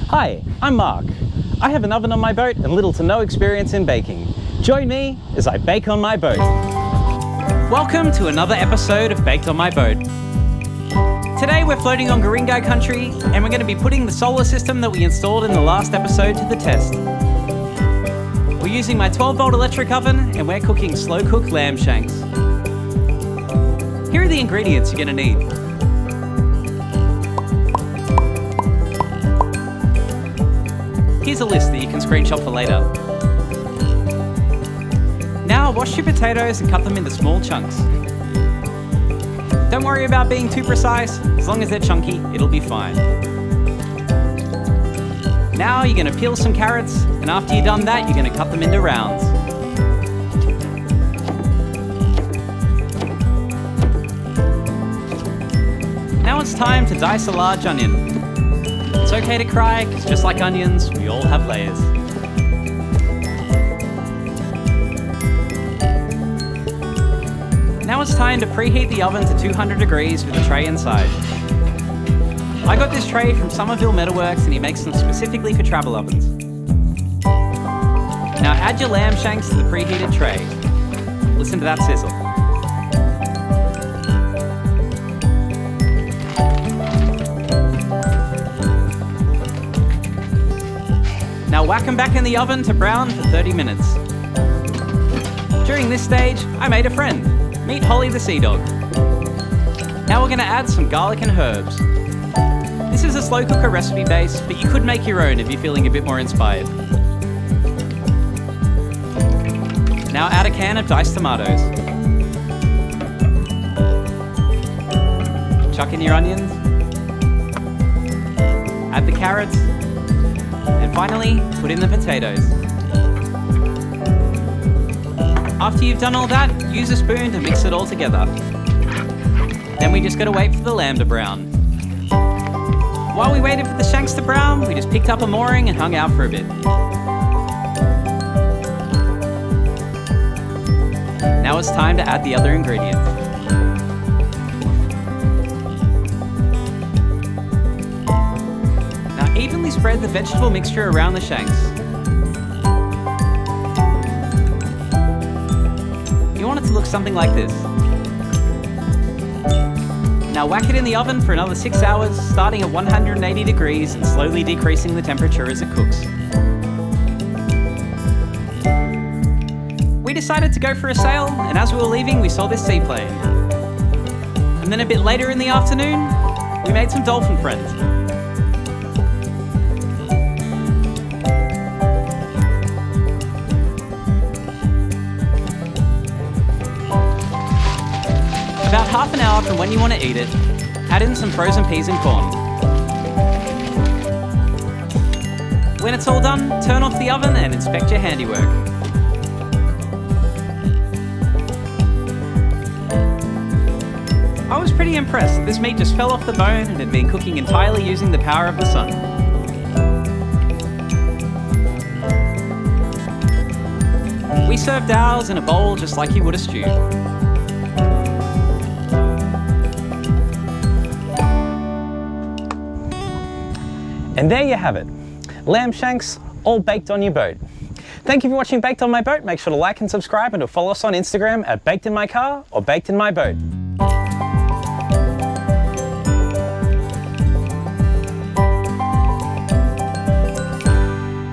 Hi, I'm Mark. I have an oven on my boat and little to no experience in baking. Join me as I bake on my boat. Welcome to another episode of Baked on My Boat. Today we're floating on Guringai country and we're going to be putting the solar system that we installed in the last episode to the test. We're using my 12-volt electric oven and we're cooking slow-cooked lamb shanks. Here are the ingredients you're going to need. Here's a list that you can screenshot for later. Now wash your potatoes and cut them into small chunks. Don't worry about being too precise, as long as they're chunky, it'll be fine. Now you're going to peel some carrots, and after you've done that, you're going to cut them into rounds. Now it's time to dice a large onion. It's okay to cry, because just like onions, we all have layers. Now it's time to preheat the oven to 200 degrees with a tray inside. I got this tray from Somerville Metalworks and he makes them specifically for travel ovens. Now add your lamb shanks to the preheated tray. Listen to that sizzle. Now whack them back in the oven to brown for 30 minutes. During this stage, I made a friend. Meet Holly the sea dog. Now we're going to add some garlic and herbs. This is a slow cooker recipe base, but you could make your own if you're feeling a bit more inspired. Now add a can of diced tomatoes. Chuck in your onions. Add the carrots. And finally, put in the potatoes. After you've done all that, use a spoon to mix it all together. Then we just gotta wait for the lamb to brown. While we waited for the shanks to brown, we just picked up a mooring and hung out for a bit. Now it's time to add the other ingredients. Now evenly spread the vegetable mixture around the shanks. You want it to look something like this. Now whack it in the oven for another 6 hours, starting at 180 degrees and slowly decreasing the temperature as it cooks. We decided to go for a sail, and as we were leaving, we saw this seaplane. And then a bit later in the afternoon, we made some dolphin friends. About half an hour from when you want to eat it, add in some frozen peas and corn. When it's all done, turn off the oven and inspect your handiwork. I was pretty impressed. This meat just fell off the bone and had been cooking entirely using the power of the sun. We served ours in a bowl just like you would a stew. And there you have it. Lamb shanks, all baked on your boat. Thank you for watching Baked on My Boat. Make sure to like and subscribe and to follow us on Instagram at Baked in My Car or Baked in My Boat.